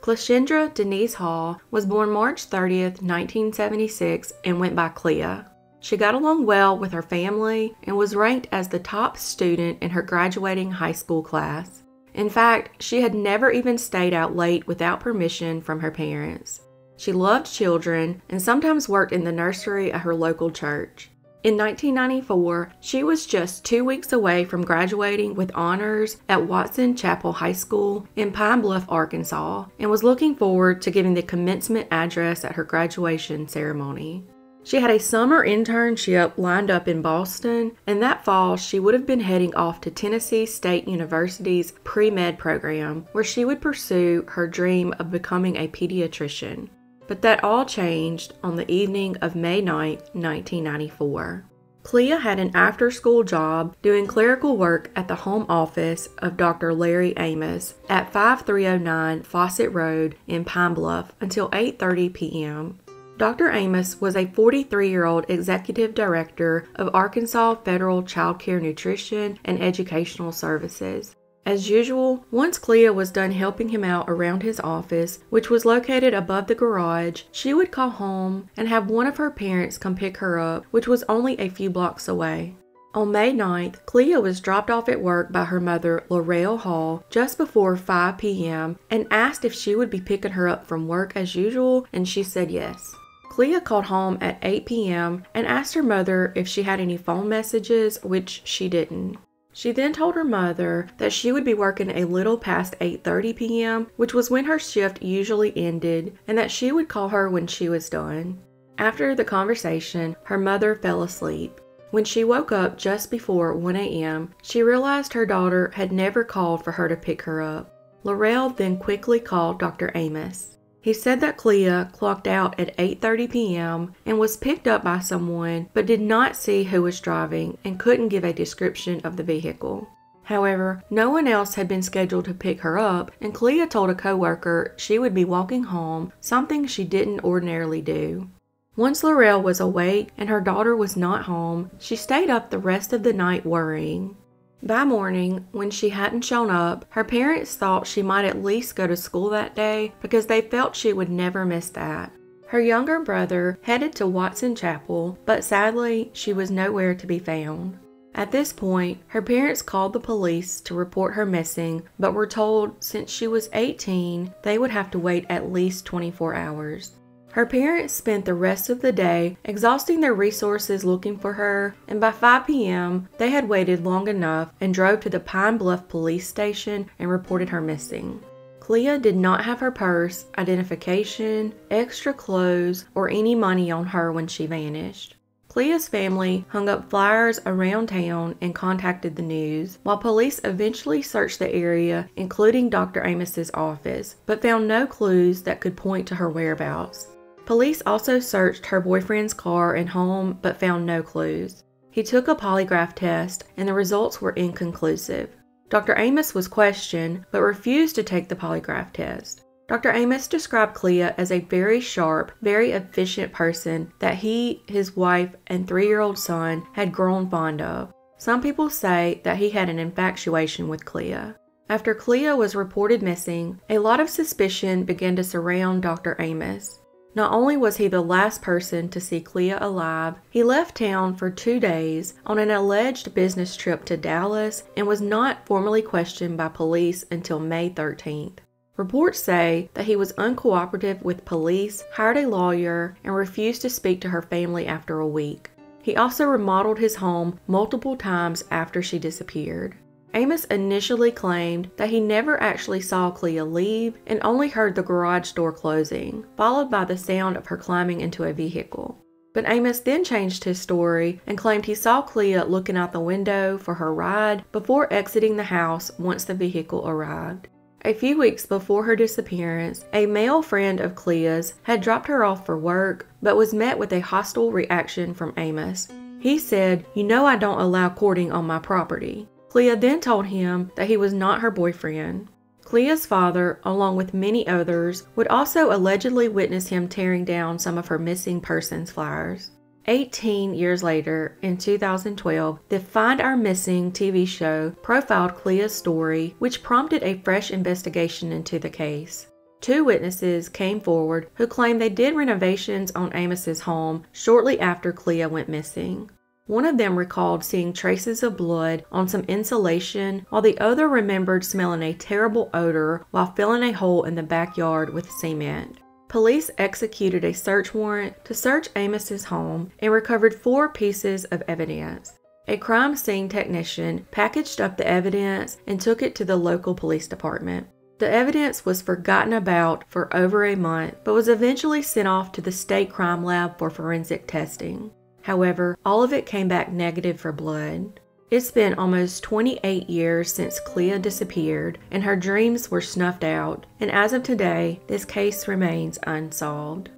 Cleashindra Denise Hall was born March 30th, 1976, and went by Clea. She got along well with her family and was ranked as the top student in her graduating high school class. In fact, she had never even stayed out late without permission from her parents. She loved children and sometimes worked in the nursery at her local church. In 1994, she was just 2 weeks away from graduating with honors at Watson Chapel High School in Pine Bluff, Arkansas, and was looking forward to giving the commencement address at her graduation ceremony. She had a summer internship lined up in Boston, and that fall she would have been heading off to Tennessee State University's pre-med program, where she would pursue her dream of becoming a pediatrician. But that all changed on the evening of May 9, 1994. Clea had an after-school job doing clerical work at the home office of Dr. Larry Amos at 5309 Fawcett Road in Pine Bluff until 8:30 p.m. Dr. Amos was a 43-year-old executive director of Arkansas Federal Child Care Nutrition and Educational Services. As usual, once Clea was done helping him out around his office, which was located above the garage, she would call home and have one of her parents come pick her up, which was only a few blocks away. On May 9th, Clea was dropped off at work by her mother, Laurel Hall, just before 5 p.m. and asked if she would be picking her up from work as usual, and she said yes. Clea called home at 8 p.m. and asked her mother if she had any phone messages, which she didn't. She then told her mother that she would be working a little past 8:30 p.m., which was when her shift usually ended, and that she would call her when she was done. After the conversation, her mother fell asleep. When she woke up just before 1 a.m., she realized her daughter had never called for her to pick her up. Laurel then quickly called Dr. Amos. He said that Clea clocked out at 8:30 p.m. and was picked up by someone but did not see who was driving and couldn't give a description of the vehicle. However, no one else had been scheduled to pick her up, and Clea told a coworker she would be walking home, something she didn't ordinarily do. Once Laurel was awake and her daughter was not home, she stayed up the rest of the night worrying. By morning, when she hadn't shown up, her parents thought she might at least go to school that day because they felt she would never miss that. Her younger brother headed to Watson Chapel, but sadly, she was nowhere to be found. At this point, her parents called the police to report her missing, but were told since she was 18, they would have to wait at least 24 hours. Her parents spent the rest of the day exhausting their resources looking for her, and by 5 p.m., they had waited long enough and drove to the Pine Bluff police station and reported her missing. Clea did not have her purse, identification, extra clothes, or any money on her when she vanished. Clea's family hung up flyers around town and contacted the news, while police eventually searched the area, including Dr. Amos's office, but found no clues that could point to her whereabouts. Police also searched her boyfriend's car and home but found no clues. He took a polygraph test and the results were inconclusive. Dr. Amos was questioned but refused to take the polygraph test. Dr. Amos described Clea as a very sharp, very efficient person that he, his wife, and 3-year-old son had grown fond of. Some people say that he had an infatuation with Clea. After Clea was reported missing, a lot of suspicion began to surround Dr. Amos. Not only was he the last person to see Clea alive, he left town for 2 days on an alleged business trip to Dallas and was not formally questioned by police until May 13th. Reports say that he was uncooperative with police, hired a lawyer, and refused to speak to her family after a week. He also remodeled his home multiple times after she disappeared. Amos initially claimed that he never actually saw Clea leave and only heard the garage door closing, followed by the sound of her climbing into a vehicle. But Amos then changed his story and claimed he saw Clea looking out the window for her ride before exiting the house once the vehicle arrived. A few weeks before her disappearance, a male friend of Clea's had dropped her off for work but was met with a hostile reaction from Amos. He said, "You know I don't allow courting on my property." Clea then told him that he was not her boyfriend. Clea's father, along with many others, would also allegedly witness him tearing down some of her missing persons flyers. 18 years later, in 2012, the Find Our Missing TV show profiled Clea's story, which prompted a fresh investigation into the case. Two witnesses came forward who claimed they did renovations on Amos's home shortly after Clea went missing. One of them recalled seeing traces of blood on some insulation, while the other remembered smelling a terrible odor while filling a hole in the backyard with cement. Police executed a search warrant to search Amos's home and recovered 4 pieces of evidence. A crime scene technician packaged up the evidence and took it to the local police department. The evidence was forgotten about for over a month, but was eventually sent off to the state crime lab for forensic testing. However, all of it came back negative for blood. It's been almost 28 years since Clea disappeared, and her dreams were snuffed out, and as of today, this case remains unsolved.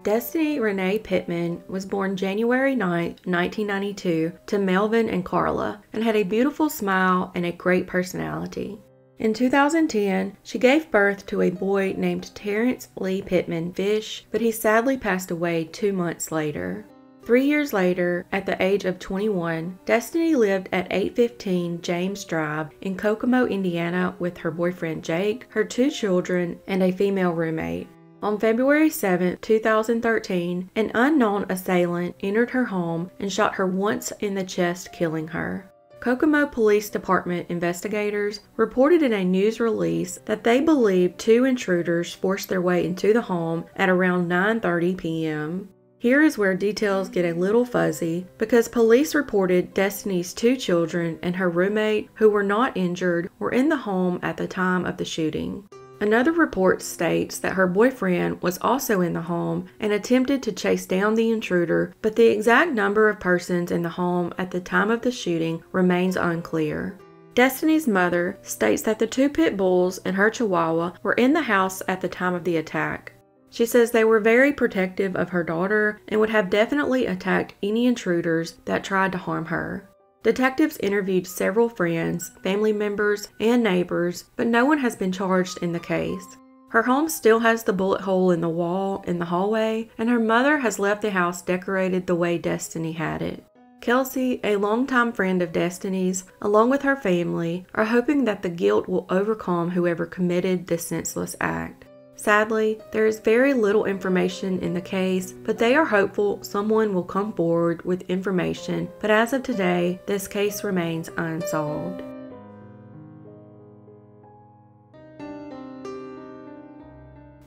Destiny Renee Pittman was born January 9, 1992, to Melvin and Carla, and had a beautiful smile and a great personality. In 2010, she gave birth to a boy named Terrence Lee Pittman Fish, but he sadly passed away 2 months later. 3 years later, at the age of 21, Destiny lived at 815 James Drive in Kokomo, Indiana with her boyfriend Jake, her 2 children, and a female roommate. On February 7, 2013, an unknown assailant entered her home and shot her once in the chest, killing her. Kokomo Police Department investigators reported in a news release that they believed 2 intruders forced their way into the home at around 9:30 p.m. Here is where details get a little fuzzy, because police reported Destiny's 2 children and her roommate, who were not injured, were in the home at the time of the shooting. Another report states that her boyfriend was also in the home and attempted to chase down the intruder, but the exact number of persons in the home at the time of the shooting remains unclear. Destiny's mother states that the 2 pit bulls and her chihuahua were in the house at the time of the attack. She says they were very protective of her daughter and would have definitely attacked any intruders that tried to harm her. Detectives interviewed several friends, family members, and neighbors, but no one has been charged in the case. Her home still has the bullet hole in the wall in the hallway, and her mother has left the house decorated the way Destiny had it. Kelsey, a longtime friend of Destiny's, along with her family, are hoping that the guilt will overcome whoever committed this senseless act. Sadly, there is very little information in the case, but they are hopeful someone will come forward with information, but as of today, this case remains unsolved.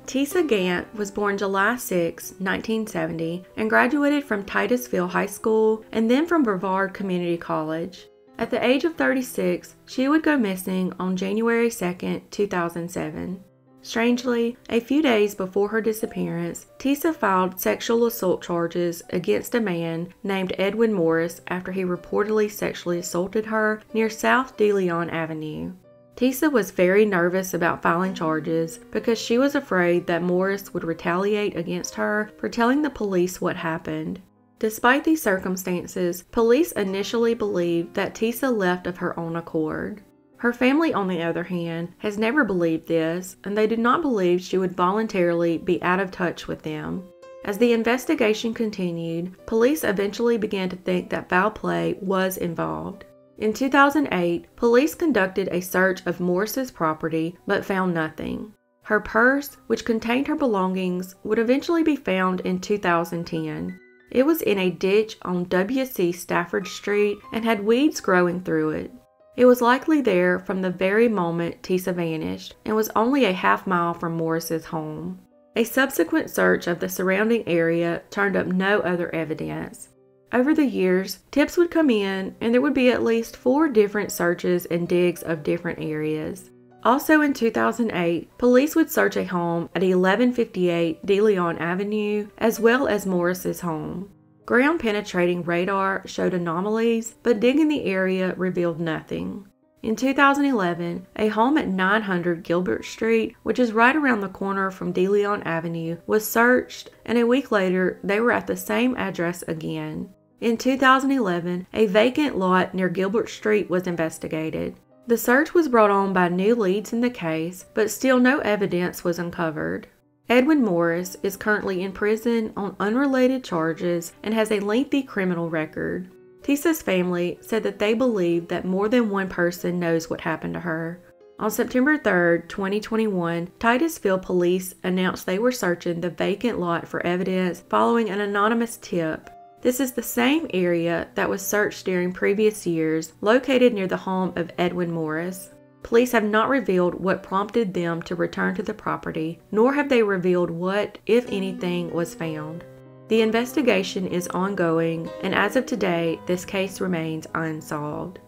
Tisa Gantt was born July 6, 1970, and graduated from Titusville High School and then from Brevard Community College. At the age of 36, she would go missing on January 2, 2007. Strangely, a few days before her disappearance, Tisa filed sexual assault charges against a man named Edwin Morris after he reportedly sexually assaulted her near South De Leon Avenue. Tisa was very nervous about filing charges because she was afraid that Morris would retaliate against her for telling the police what happened. Despite these circumstances, police initially believed that Tisa left of her own accord. Her family, on the other hand, has never believed this, and they do not believe she would voluntarily be out of touch with them. As the investigation continued, police eventually began to think that foul play was involved. In 2008, police conducted a search of Morris's property but found nothing. Her purse, which contained her belongings, would eventually be found in 2010. It was in a ditch on W.C. Stafford Street and had weeds growing through it. It was likely there from the very moment Tisa vanished and was only a half-mile from Morris's home. A subsequent search of the surrounding area turned up no other evidence. Over the years, tips would come in and there would be at least 4 different searches and digs of different areas. Also in 2008, police would search a home at 1158 De Leon Avenue as well as Morris's home. Ground-penetrating radar showed anomalies, but digging the area revealed nothing. In 2011, a home at 900 Gilbert Street, which is right around the corner from De Leon Avenue, was searched, and a week later, they were at the same address again. In 2011, a vacant lot near Gilbert Street was investigated. The search was brought on by new leads in the case, but still no evidence was uncovered. Edwin Morris is currently in prison on unrelated charges and has a lengthy criminal record. Tisa's family said that they believe that more than one person knows what happened to her. On September 3, 2021, Titusville police announced they were searching the vacant lot for evidence following an anonymous tip. This is the same area that was searched during previous years, located near the home of Edwin Morris. Police have not revealed what prompted them to return to the property, nor have they revealed what, if anything, was found. The investigation is ongoing, and as of today, this case remains unsolved.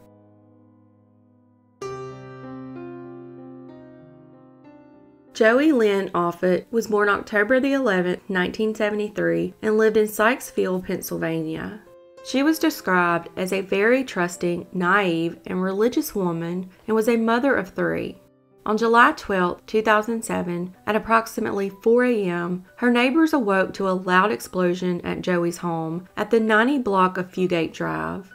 Joey Lynn Offutt was born October 11, 1973, and lived in Sykesville, Pennsylvania. She was described as a very trusting, naive, and religious woman and was a mother of 3. On July 12, 2007, at approximately 4 a.m., her neighbors awoke to a loud explosion at Joey's home at the 90 block of Fugate Drive.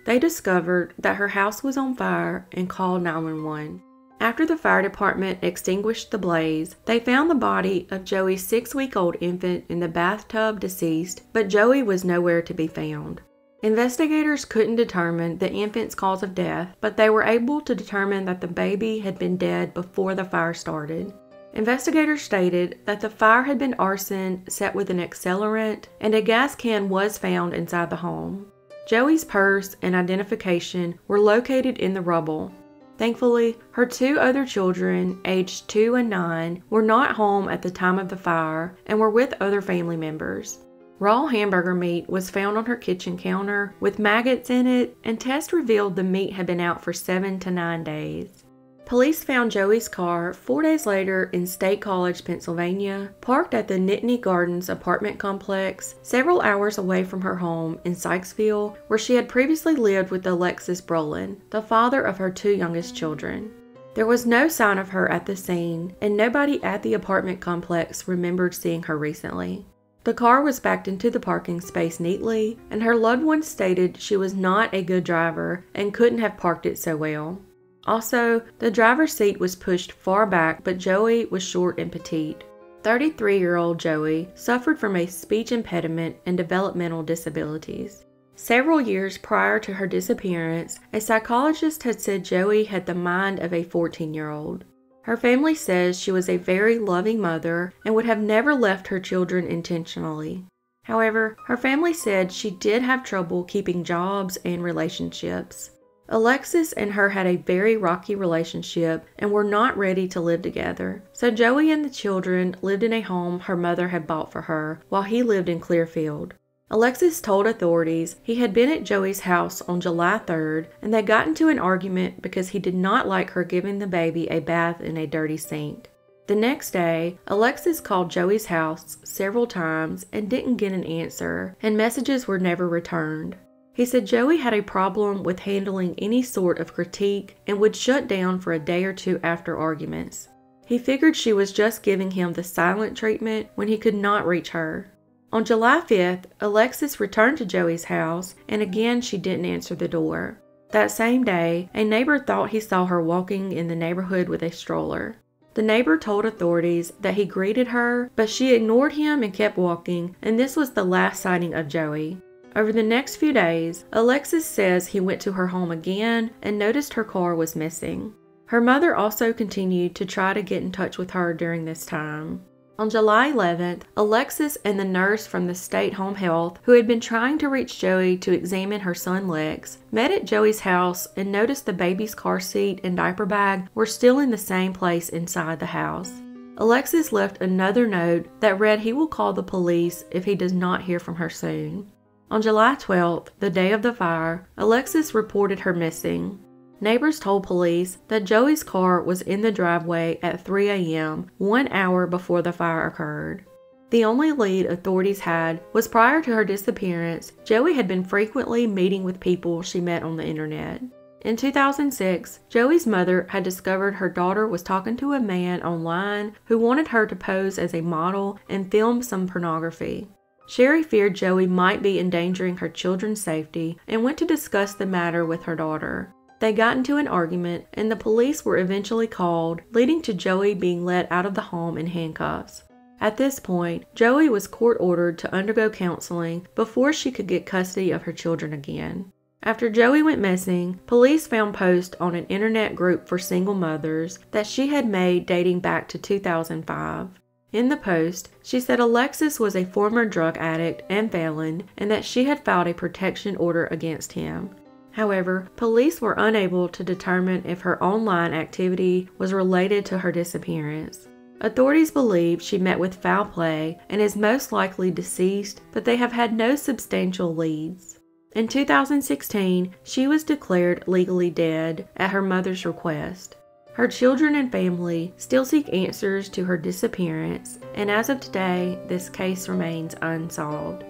They discovered that her house was on fire and called 911. After the fire department extinguished the blaze, they found the body of Joey's 6-week-old infant in the bathtub deceased, but Joey was nowhere to be found. Investigators couldn't determine the infant's cause of death, but they were able to determine that the baby had been dead before the fire started. Investigators stated that the fire had been arson set with an accelerant, and a gas can was found inside the home. Joey's purse and identification were located in the rubble. Thankfully, her 2 other children, aged 2 and 9, were not home at the time of the fire and were with other family members. Raw hamburger meat was found on her kitchen counter with maggots in it, and tests revealed the meat had been out for 7 to 9 days. Police found Joey's car 4 days later in State College, Pennsylvania, parked at the Nittany Gardens apartment complex, several hours away from her home in Sykesville, where she had previously lived with Alexis Brolin, the father of her 2 youngest children. There was no sign of her at the scene, and nobody at the apartment complex remembered seeing her recently. The car was backed into the parking space neatly, and her loved ones stated she was not a good driver and couldn't have parked it so well. Also, the driver's seat was pushed far back, but Joey was short and petite. 33-year-old Joey suffered from a speech impediment and developmental disabilities. Several years prior to her disappearance, a psychologist had said Joey had the mind of a 14-year-old. Her family says she was a very loving mother and would have never left her children intentionally. However, her family said she did have trouble keeping jobs and relationships. Alexis and her had a very rocky relationship and were not ready to live together, so Joey and the children lived in a home her mother had bought for her while he lived in Clearfield. Alexis told authorities he had been at Joey's house on July 3rd and they got into an argument because he did not like her giving the baby a bath in a dirty sink. The next day, Alexis called Joey's house several times and didn't get an answer, and messages were never returned. He said Joey had a problem with handling any sort of critique and would shut down for a day or 2 after arguments. He figured she was just giving him the silent treatment when he could not reach her. On July 5th, Alexis returned to Joey's house, and again she didn't answer the door. That same day, a neighbor thought he saw her walking in the neighborhood with a stroller. The neighbor told authorities that he greeted her, but she ignored him and kept walking, and this was the last sighting of Joey. Over the next few days, Alexis says he went to her home again and noticed her car was missing. Her mother also continued to try to get in touch with her during this time. On July 11th, Alexis and the nurse from the state home health, who had been trying to reach Joey to examine her son Lex, met at Joey's house and noticed the baby's car seat and diaper bag were still in the same place inside the house. Alexis left another note that read he will call the police if he does not hear from her soon. On July 12th, the day of the fire, Alexis reported her missing. Neighbors told police that Joey's car was in the driveway at 3 a.m., 1 hour before the fire occurred. The only lead authorities had was prior to her disappearance, Joey had been frequently meeting with people she met on the internet. In 2006, Joey's mother had discovered her daughter was talking to a man online who wanted her to pose as a model and film some pornography. Sherry feared Joey might be endangering her children's safety and went to discuss the matter with her daughter. They got into an argument and the police were eventually called, leading to Joey being let out of the home in handcuffs. At this point, Joey was court-ordered to undergo counseling before she could get custody of her children again. After Joey went missing, police found posts on an internet group for single mothers that she had made dating back to 2005. In the post, she said Alexis was a former drug addict and felon and that she had filed a protection order against him. However, police were unable to determine if her online activity was related to her disappearance. Authorities believe she met with foul play and is most likely deceased, but they have had no substantial leads. In 2016, she was declared legally dead at her mother's request. Her children and family still seek answers to her disappearance, and as of today, this case remains unsolved.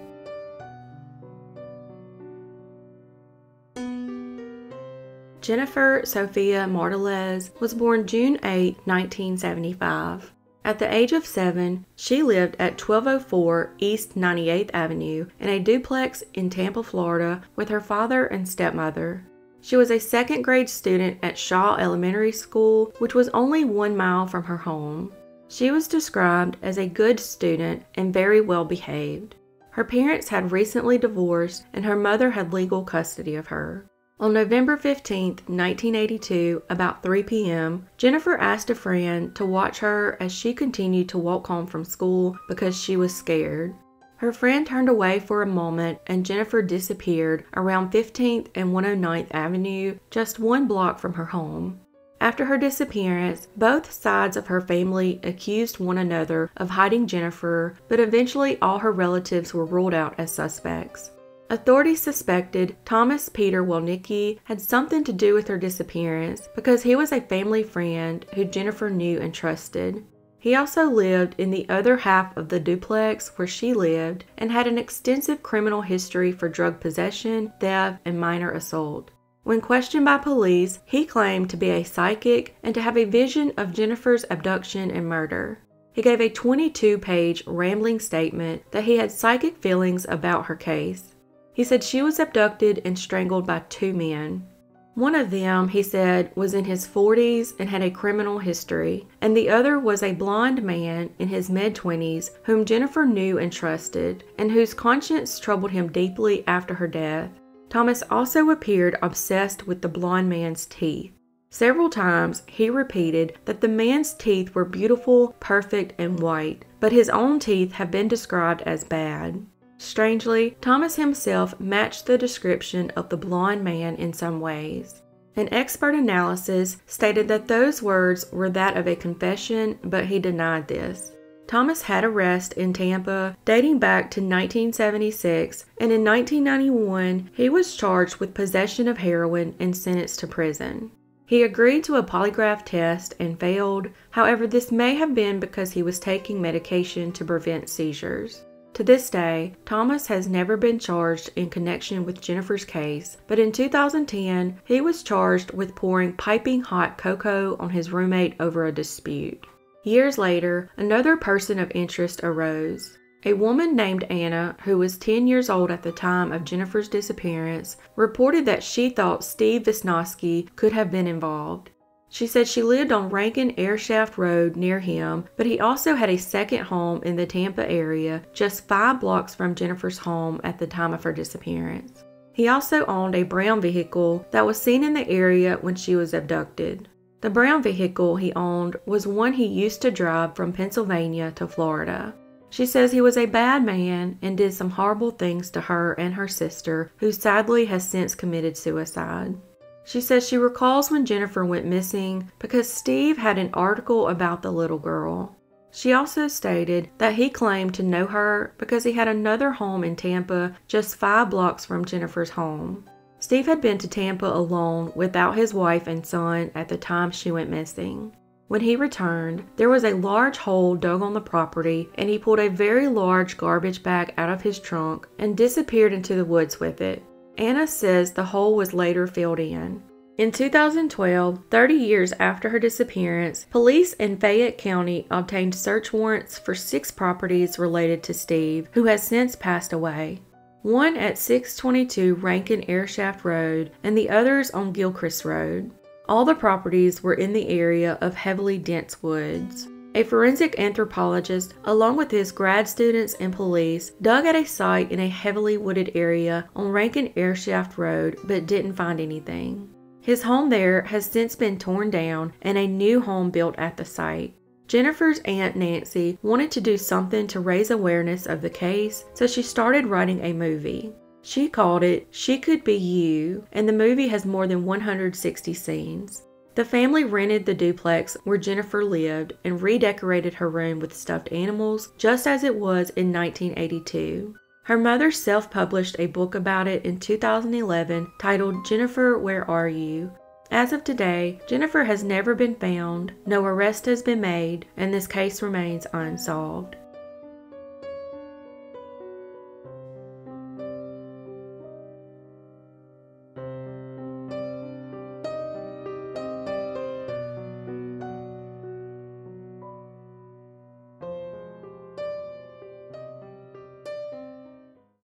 Jennifer Sophia Marteliz was born June 8, 1975. At the age of 7, she lived at 1204 East 98th Avenue in a duplex in Tampa, Florida, with her father and stepmother. She was a second-grade student at Shaw Elementary School, which was only 1 mile from her home. She was described as a good student and very well behaved. Her parents had recently divorced, and her mother had legal custody of her. On November 15, 1982, about 3 p.m., Jennifer asked a friend to watch her as she continued to walk home from school because she was scared. Her friend turned away for a moment and Jennifer disappeared around 15th and 109th Avenue, just 1 block from her home. After her disappearance, both sides of her family accused one another of hiding Jennifer, but eventually all her relatives were ruled out as suspects. Authorities suspected Thomas Peter Welnicki had something to do with her disappearance because he was a family friend who Jennifer knew and trusted. He also lived in the other half of the duplex where she lived and had an extensive criminal history for drug possession, theft, and minor assault. When questioned by police, he claimed to be a psychic and to have a vision of Jennifer's abduction and murder. He gave a 22-page rambling statement that he had psychic feelings about her case. He said she was abducted and strangled by 2 men. One of them, he said, was in his 40s and had a criminal history, and the other was a blond man in his mid-20s whom Jennifer knew and trusted, and whose conscience troubled him deeply after her death. Thomas also appeared obsessed with the blond man's teeth. Several times, he repeated that the man's teeth were beautiful, perfect, and white, but his own teeth have been described as bad. Strangely, Thomas himself matched the description of the blond man in some ways. An expert analysis stated that those words were that of a confession, but he denied this. Thomas had a arrest in Tampa dating back to 1976, and in 1991, he was charged with possession of heroin and sentenced to prison. He agreed to a polygraph test and failed. However, this may have been because he was taking medication to prevent seizures. To this day, Thomas has never been charged in connection with Jennifer's case, but in 2010, he was charged with pouring piping hot cocoa on his roommate over a dispute. Years later, another person of interest arose. A woman named Anna, who was 10 years old at the time of Jennifer's disappearance, reported that she thought Steve Wisnowski could have been involved. She said she lived on Rankin Airshaft Road near him, but he also had a second home in the Tampa area, just 5 blocks from Jennifer's home at the time of her disappearance. He also owned a brown vehicle that was seen in the area when she was abducted. The brown vehicle he owned was one he used to drive from Pennsylvania to Florida. She says he was a bad man and did some horrible things to her and her sister, who sadly has since committed suicide. She says she recalls when Jennifer went missing because Steve had an article about the little girl. She also stated that he claimed to know her because he had another home in Tampa just 5 blocks from Jennifer's home. Steve had been to Tampa alone without his wife and son at the time she went missing. When he returned, there was a large hole dug on the property, and he pulled a very large garbage bag out of his trunk and disappeared into the woods with it. Anna says the hole was later filled in. In 2012, 30 years after her disappearance, police in Fayette County obtained search warrants for 6 properties related to Steve, who has since passed away. One at 622 Rankin Airshaft Road and the others on Gilchrist Road. All the properties were in the area of heavily dense woods. A forensic anthropologist, along with his grad students and police, dug at a site in a heavily wooded area on Rankin Airshaft Road but didn't find anything. His home there has since been torn down and a new home built at the site. Jennifer's aunt Nancy wanted to do something to raise awareness of the case, so she started writing a movie. She called it She Could Be You, and the movie has more than 160 scenes. The family rented the duplex where Jennifer lived and redecorated her room with stuffed animals, just as it was in 1982. Her mother self-published a book about it in 2011 titled Jennifer, Where Are You? As of today, Jennifer has never been found, no arrest has been made, and this case remains unsolved.